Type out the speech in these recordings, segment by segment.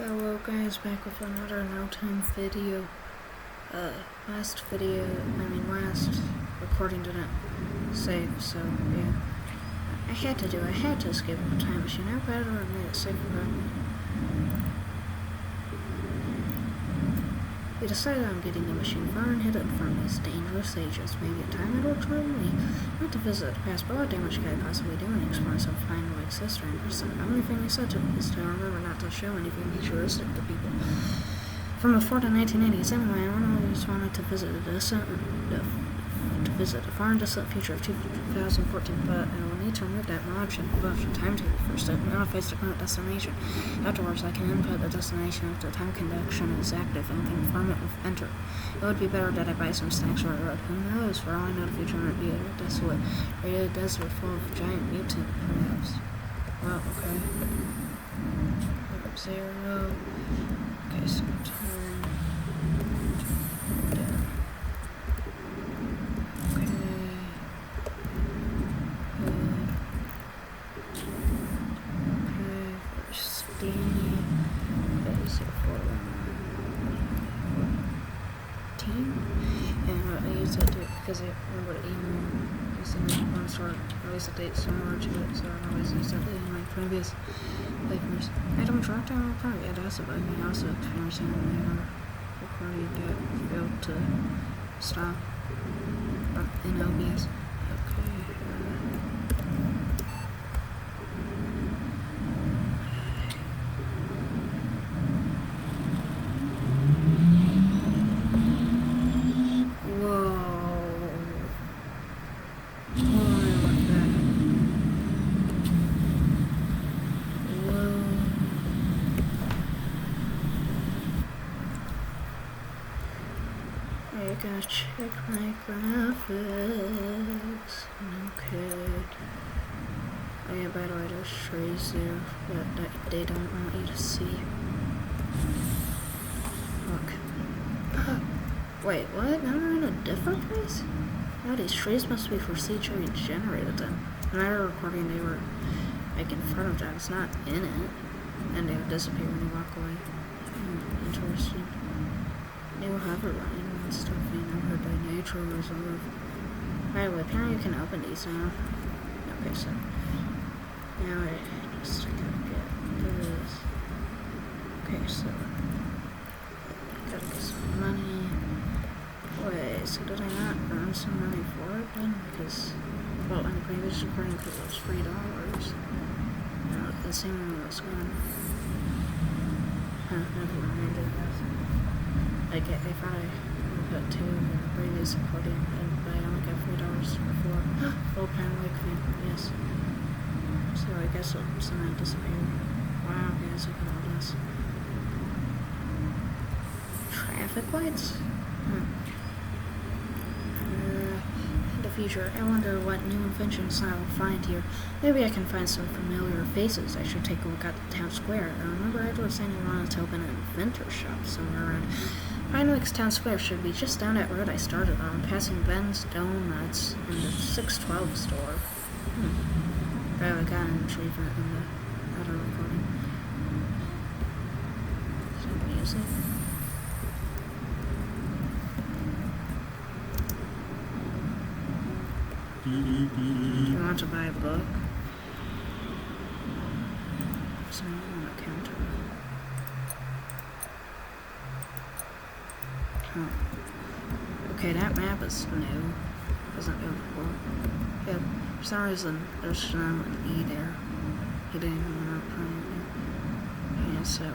Hello guys, back with another No Time video. Last recording didn't save, so yeah. I had to escape a time machine. I better have made it safer, but we decided on getting the machine far and hidden from these dangerous agents. Maybe in time it will join me. Not to visit the past, but what damage could I possibly do and explore some fine like sister in person? The only thing I said to is to remember not to show anything futuristic to people. From before the 1980s, anyway, I always wanted to visit the far and distant future of 2014, but I will need to remove that motion timetable first. It modifies the current destination. Afterwards, I can input the destination if the time connection is active and confirm it with enter. It would be better that I buy some snacks for the road. Who knows? For all I know, the future might be a desolate, rated desert full of giant mutant, perhaps. Well, okay. 0. Okay, so turn down. Okay. Okay, first D. Okay, 14. And I use that because I remember the email using one sort, or at least a date similar to it, so I always use that in my previous papers. Item drop down probably add us about me also experiencing when recording that failed to stop in OBS. Okay. I gotta check my graphics. Okay. Oh yeah, by the way, there's trees there that they don't want you to see. Look. Wait, what? Now we're in a different place? No, these trees must be procedurally generated then. In my recording, they were like in front of that. It's not in it. And they would disappear when you walk away. Interesting. They will have a line and stuff, you know, her by nature reserve. By the way, apparently you can open these now. Okay, so now I just gotta get this. Okay, so gotta get some money. Wait, so did I not earn some money for it then? Because, well, in the previous recording, because it was $3. Now the same one was gone. Never mind it. Like, if I put 2 in the previous recording, and I only got $3 before. Full pan like thing, yes. So I guess it'll somehow disappear. Wow, guys, look at all this. Traffic lights? The future. I wonder what new inventions I will find here. Maybe I can find some familiar faces. I should take a look at the town square. I remember Edward saying he wanted to open an inventor shop somewhere around. Pinewick's Town Square should be just down that road I started on, passing Ben's Donuts and the 612 store. Probably got an achievement in the other recording. Some music. You want to buy a book? Someone on the counter. Okay, that map is new. Wasn't new before. Yeah, for some reason there's no an E there. He didn't even remember playing it. Yeah, so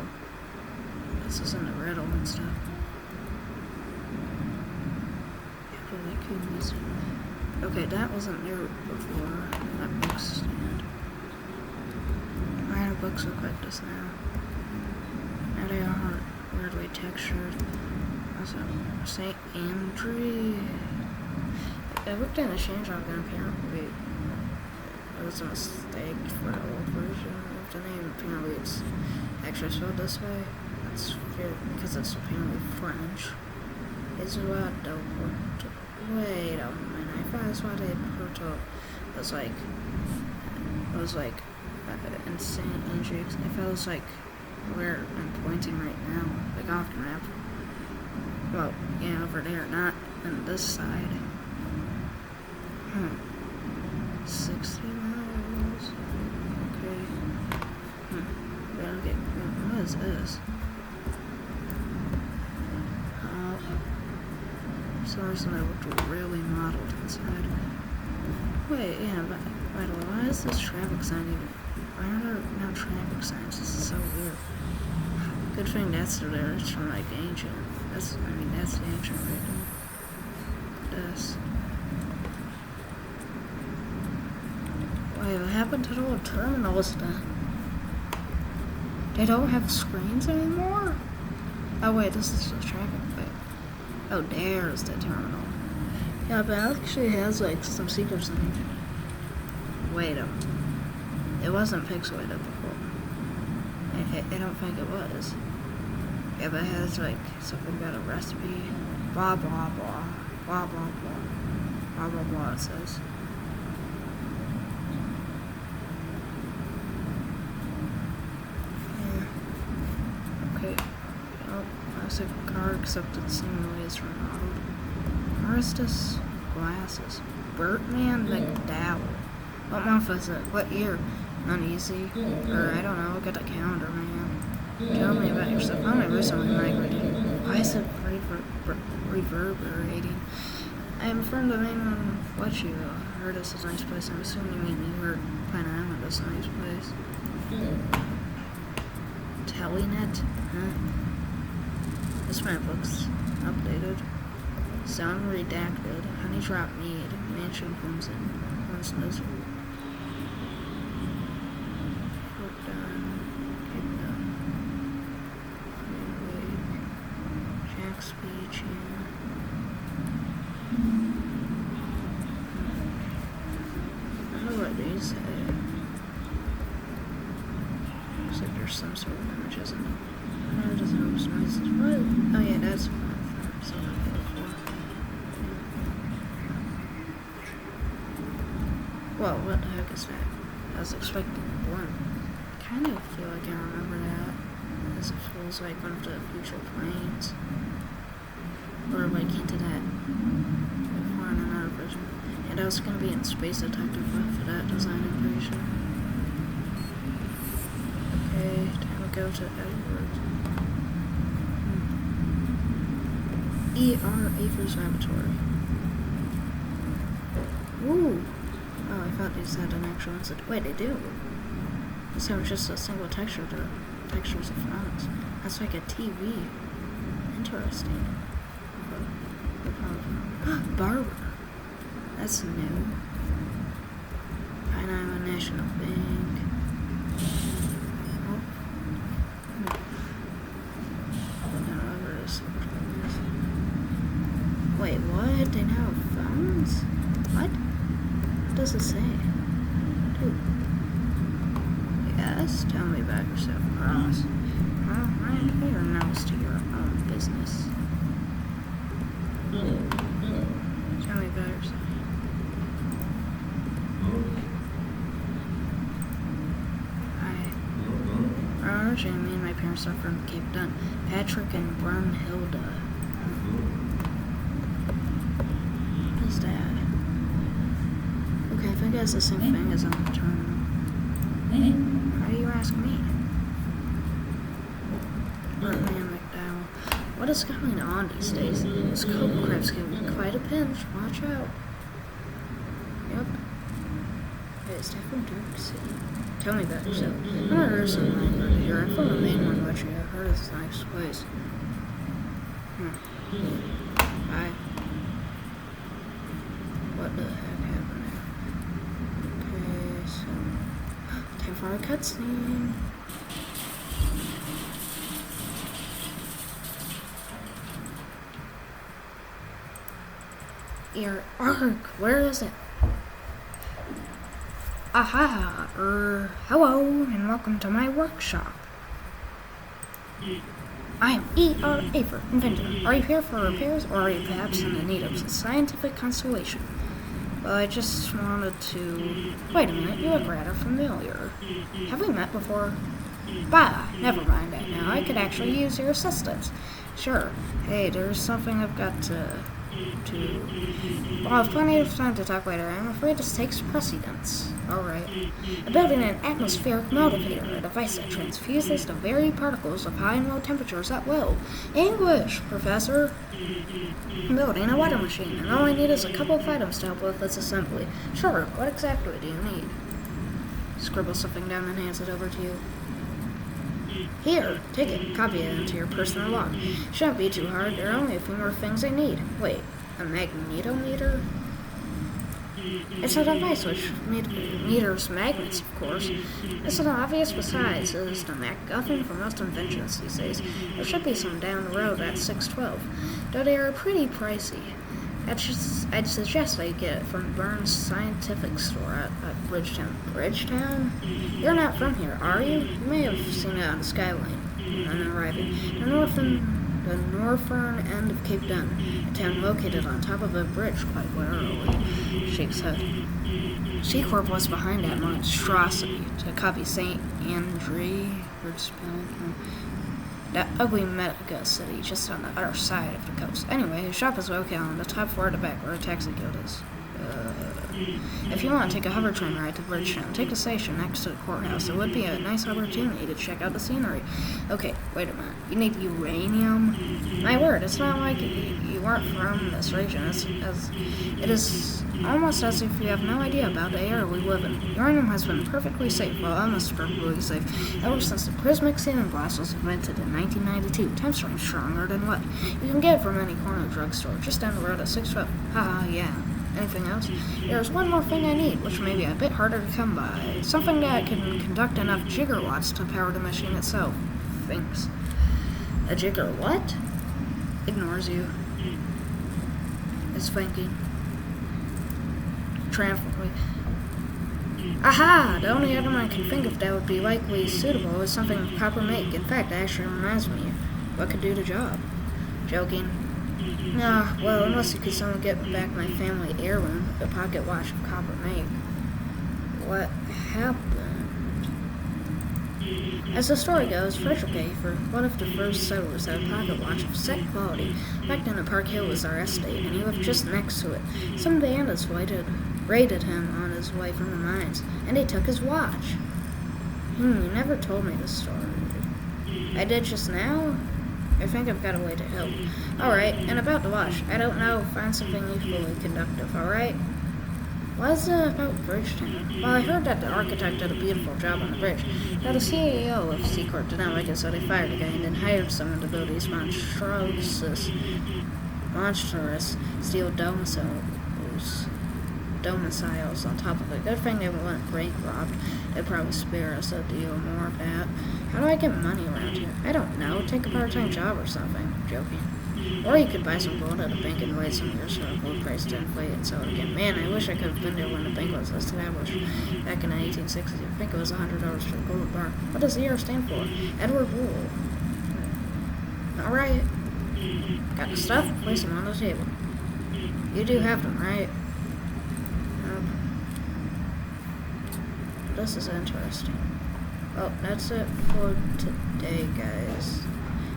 this is in the riddle and stuff. Really cool music. Okay, that wasn't there before. That book stand. Why do books look like this now? Now they are weirdly textured. Also, St. Andrew. I looked at the change on gun apparently it was a mistake for the old version of the name. Apparently it's actually spelled this way. That's weird because it's apparently French. It's what the wait a minute. I thought that's why they Porto was like insane injuries. I thought it was like where I'm pointing right now, like off the map. Well, yeah, over there, not on this side. 60 miles. Okay. Okay. What is this? Something that looked really modeled inside. Wait, yeah, but by the way, why is this traffic sign even? Why are there no traffic signs? This is so weird. Good thing that's there. It's from like ancient. That's the ancient right there. This. Wait, what happened to the old terminals then? They don't have screens anymore? Oh wait, this is the traffic light. Oh, there's the terminal. Yeah, but it actually has like some secrets in it. Wait a minute. It wasn't pixelated before. I don't think it was. Yeah, but it has like something about a recipe. Blah blah blah. Blah blah blah. Blah blah blah, it says. Classic car, except it seemingly is remodeled. Aristus glasses. Bertman McDowell. What month is it? What year? Uneasy? Or I don't know, look at the calendar, man. Tell me about yourself. I only recently migrated. Why is it reverberating? I am a friend of England. What you heard this is a nice place. I'm assuming you mean you heard Pine Island is a nice place. Telenet? Huh? This map looks updated. Sound redacted. Honey drop mead. Mansion crimson. Once knows. Work done. Keep done. Jack's Beach, yeah. I don't know what these say. Looks like there's some sort of images in it. No, it doesn't have noises. What? Oh yeah, that's what I've seen it before. Whoa, what the heck is that? I was expecting one. I kind of feel like I remember that. As it feels like one of the future planes. Or like hinted at before in another version. And I was going to be in Space Detective for that design, I'm pretty sure. Okay, time to go to Edwards. E.R. Avery's Laboratory. Ooh! Oh, I thought these had an actual incident. Wait, they do. So it's just a single texture to textures of fonts. That's like a TV. Interesting. Barber. That's new. Pine Island National Bank. Wait, what? They now have phones? What? What does it say? Dude. Yes? Tell me about yourself, Cross. Alright, you're nose to your own business. Tell me about yourself. Originally, me and my parents are from Cape Dunn. Patrick and Brunhilde. What is that? Okay, I think that's the same thing as on the terminal. Why do you ask me? Bertman McDowell. What is going on these days? This coke crab's giving me quite a pinch. Watch out. Yep. Hey, it's definitely dark city. Tell me about yourself. I'm not heard something over here. I'm from the mainland, but I heard it's a nice place. Bye. What the heck happened there? Okay, so time for a cutscene. Your arc, where is it? Aha! Hello, and welcome to my workshop. I am E.R. Afer, inventor. Are you here for repairs, or are you perhaps in the need of scientific consolation? Well, I just wanted to... Wait a minute, you look rather familiar. Have we met before? Bah, never mind that now. I could actually use your assistance. Sure. Hey, there's something I've got to... Well, I've plenty of time to talk later. I'm afraid this takes precedence. Alright. Building an atmospheric motivator, a device that transfuses the very particles of high and low temperatures at will. English, Professor. Building a water machine, and all I need is a couple of items to help with its assembly. Sure, what exactly do you need? Scribble something down and hands it over to you. Here, take it, copy it into your personal log. Shouldn't be too hard, there are only a few more things I need. Wait, a magnetometer? It's a device which meters magnets, of course. This is obvious. Besides, it is the MacGuffin for most inventions these days. There should be some down the road at 612, though they are pretty pricey. I'd suggest I get it from Burns Scientific Store at Bridgetown. Bridgetown? You're not from here, are you? You may have seen it on the skyline on arriving. The northern end of Cape Dunn, a town located on top of a bridge quite warily. Shakes head. C-Corp was behind that monstrosity to copy St. Andre, that ugly mega city just on the other side of the coast. Anyway, his shop is located on the top floor at the back where a taxi guild is. If you want to take a hover train ride to Bridgetown, take the station next to the courthouse. It would be a nice opportunity to check out the scenery. Okay, wait a minute. You need uranium? My word, it's not like you weren't from this region. It is almost as if you have no idea about the era we live in. Uranium has been perfectly safe, well, almost perfectly safe, ever since the prismatic ceiling glass was invented in 1992. 10 strength stronger than what? You can get it from any corner drugstore, just down the road at 612. Haha, yeah. Anything else? There's one more thing I need, which may be a bit harder to come by. Something that can conduct enough gigawatts to power the machine itself. Thinks. A jigger what? Ignores you. Is thinking. Triumphantly. Aha! The only item I can think of that would be likely suitable is something of copper make. In fact, that actually reminds me. What could do the job? Joking. Ah, well, unless you could somehow get back my family heirloom, a pocket watch of copper make. What happened? As the story goes, Frederick Afer, one of the first settlers, had a pocket watch of set quality. Back then, the Park Hill was our estate, and he lived just next to it. Some bandits raided him on his way from the mines, and they took his watch. You never told me this story. I did just now? I think I've got a way to help. Alright, and about the watch, I don't know, find something equally conductive, alright? What is it about Bridgetown? Well, I heard that the architect did a beautiful job on the bridge. Now, the CEO of C-Corp did not like it, so they fired the guy and then hired someone to build these monstrous steel domiciles on top of it. Good thing they weren't bankrupt. They'd probably spare us a deal more of that. How do I get money around here? I don't know. Take a part-time job or something. Joking. Or you could buy some gold at a bank and wait some years for a gold price to inflate and sell it again. Man, I wish I could have been there when the bank was established back in the 1860s. I think it was $100 for the gold bar. What does the year stand for? Edward Wool. Alright. Got the stuff? Place them on the table. You do have them, right? This is interesting. Well, that's it for today, guys.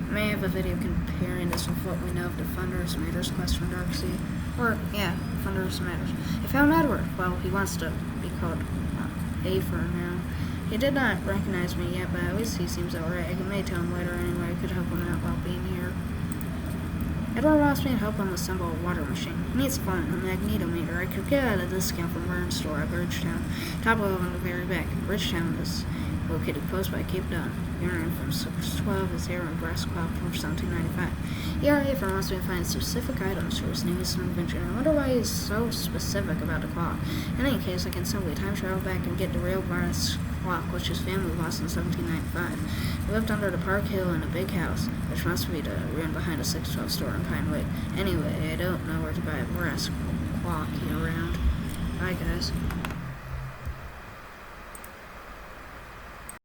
I may have a video comparing this with what we know of the thunderous matters quest from Darksea. Or, yeah, thunderous matters. I found Edward. Well, he wants to be called Afer now. He did not recognize me yet, but at least he seems alright. I may tell him later anyway. I could help him out while being here. Edward wants me to help him assemble a water machine. He needs fun, a magnetometer. I could get at a discount from Burns Store at Bridgetown. Top level on the very back. Bridgetown is located close by Cape Dunn. Uranium from 612 is here in brass clock from 1795. ERA for wants me to find specific items for his newest invention. I wonder why he's so specific about the clock. In any case, I can simply time travel back and get the real brass clock, which his family lost in 1795. He lived under the Park Hill in a big house, which must be the ruin behind a 612 store in Pine Way. Anyway, I don't know where to buy a brass clock year round. Bye, guys.